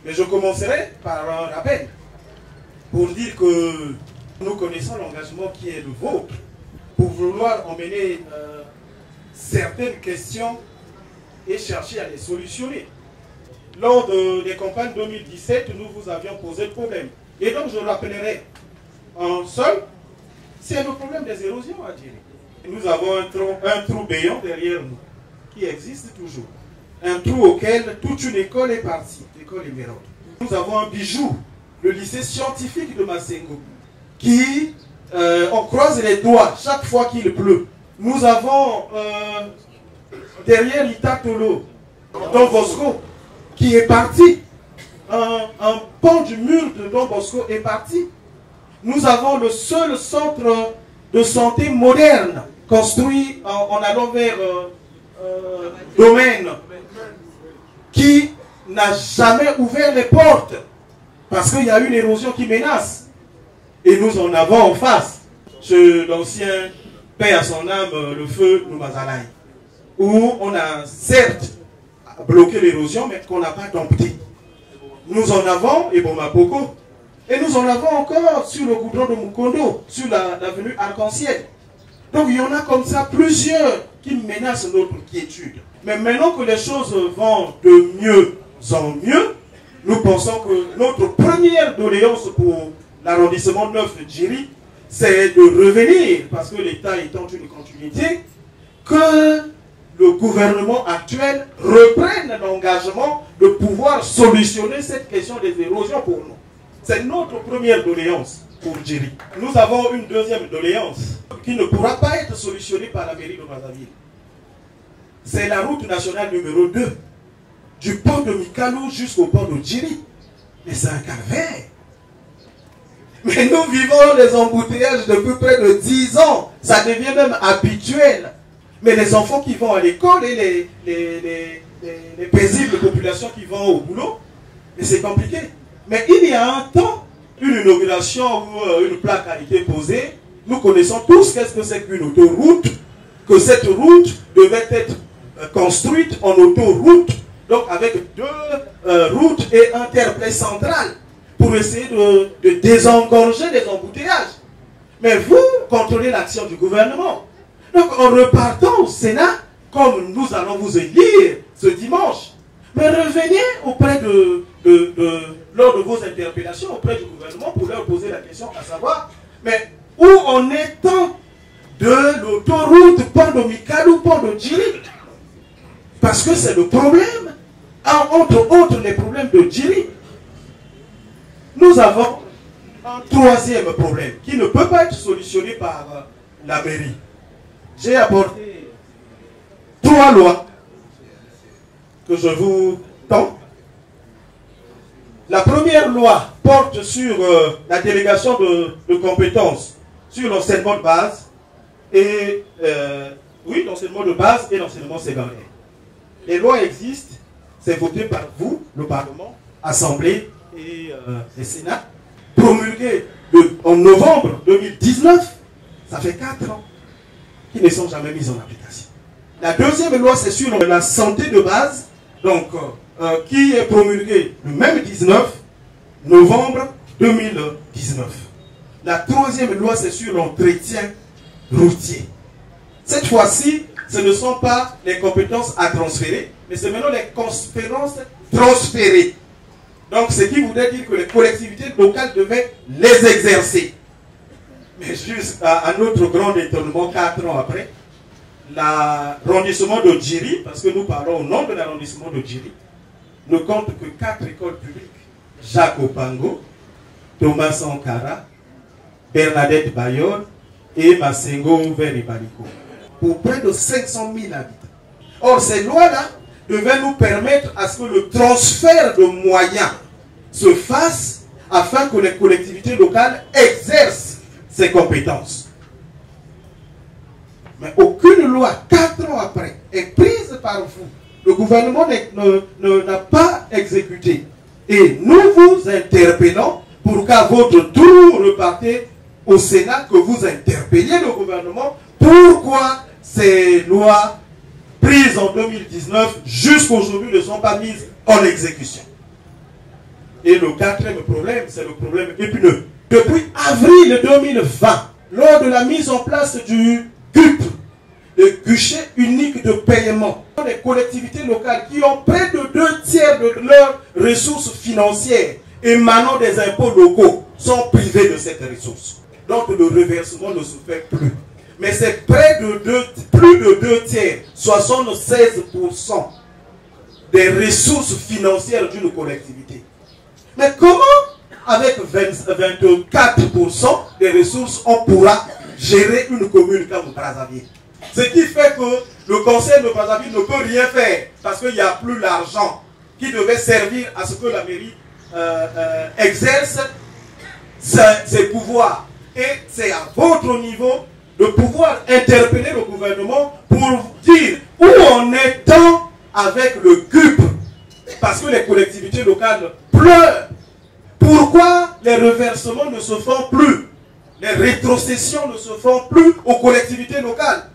Mais je commencerai par un rappel pour dire que nous connaissons l'engagement qui est le vôtre pour vouloir emmener certaines questions et chercher à les solutionner. Lors des campagnes 2017, nous vous avions posé le problème. Et donc je rappellerai en seul, c'est le problème des érosions à dire. Nous avons un trou béant derrière nous, qui existe toujours. Un trou auquel toute une école est partie, l'école émeraude. Nous avons un bijou, le lycée scientifique de Masengo, qui, on croise les doigts chaque fois qu'il pleut. Nous avons derrière l'Itatolo, Don Bosco, qui est parti. Un pan du mur de Don Bosco est parti. Nous avons le seul centre de santé moderne construit en allant vers Domaine, qui n'a jamais ouvert les portes parce qu'il y a une érosion qui menace. Et nous en avons en face l'ancien paix à son âme, le feu Noumazalaï, où on a certes bloqué l'érosion, mais qu'on n'a pas dompté. Nous en avons, et Bomapoko, et nous en avons encore sur le goudron de Mukondo, sur l'avenue Arc-en-Ciel. Donc il y en a comme ça plusieurs qui menacent notre quiétude. Mais maintenant que les choses vont de mieux en mieux, nous pensons que notre première doléance pour l'arrondissement 9 de Djiri, c'est de revenir, parce que l'État étant une continuité, que le gouvernement actuel reprenne l'engagement de pouvoir solutionner cette question des érosions pour nous. C'est notre première doléance pour Djiri. Nous avons une deuxième doléance qui ne pourra pas être solutionnée par la mairie de Brazzaville. C'est la route nationale numéro 2, du pont de Mikalou jusqu'au pont de Djiri. Mais c'est un calvaire. Mais nous vivons les embouteillages depuis près de 10 ans. Ça devient même habituel. Mais les enfants qui vont à l'école et les paisibles populations qui vont au boulot, mais c'est compliqué. Mais il y a un temps, une inauguration où une plaque a été posée. Nous connaissons tous qu'est-ce que c'est qu'une autoroute, que cette route devait être construite en autoroute, donc avec 2 routes et un terre-plein central, pour essayer de désengorger les embouteillages. Mais vous contrôlez l'action du gouvernement. Donc en repartant au Sénat, comme nous allons vous élire ce dimanche, mais revenez auprès lors de vos interpellations auprès du gouvernement pour leur poser la question à savoir, mais où en est-on de l'autoroute pont de Mikalou, pont de Djiri? Parce que c'est le problème, entre autres les problèmes de Djiri. Nous avons un troisième problème qui ne peut pas être solutionné par la mairie. J'ai apporté 3 lois que je vous tends. La première loi porte sur la délégation de compétences sur l'enseignement de base et l'enseignement de base et l'enseignement secondaire. Les lois existent, c'est voté par vous, le Parlement, Assemblée et le Sénat, promulgué en novembre 2019, ça fait 4 ans, qui ne sont jamais mises en application. La deuxième loi, c'est sur la santé de base, donc qui est promulguée le même 19 novembre 2019. La troisième loi, c'est sur l'entretien routier. Cette fois-ci, ce ne sont pas les compétences à transférer, mais c'est maintenant les compétences transférées. Donc, ce qui voudrait dire que les collectivités locales devaient les exercer. Mais juste à notre grand étonnement, 4 ans après, l'arrondissement de Djiri, parce que nous parlons au nom de l'arrondissement de Djiri, ne compte que 4 écoles publiques. Jacques Opango, Thomas Sankara, Bernadette Bayol et Masengo Veribaliko. Pour près de 500 000 habitants. Or, ces lois-là devaient nous permettre à ce que le transfert de moyens se fasse afin que les collectivités locales exercent ces compétences. Mais aucune loi, 4 ans après, est prise par vous. Le gouvernement n'a pas exécuté. Et nous vous interpellons pour qu'à votre tour repartez au Sénat, que vous interpelliez le gouvernement. Pourquoi ces lois prises en 2019 jusqu'à aujourd'hui ne sont pas mises en exécution? Et le quatrième problème, c'est le problème épineux. Depuis avril 2020, lors de la mise en place du GUP, le guichet unique de paiement, les collectivités locales qui ont près de 2/3 de leurs ressources financières émanant des impôts locaux sont privées de cette ressource. Donc le reversement ne se fait plus. Mais c'est plus de 2/3, 76% des ressources financières d'une collectivité. Mais comment, avec 24% des ressources, on pourra gérer une commune comme Brazzaville? Ce qui fait que le conseil de Brazzaville ne peut rien faire parce qu'il n'y a plus l'argent qui devait servir à ce que la mairie exerce ses pouvoirs. Et c'est à votre niveau de pouvoir interpeller le gouvernement pour dire où on est avec le GUP. Parce que les collectivités locales pleurent. Pourquoi les reversements ne se font plus? Les rétrocessions ne se font plus aux collectivités locales.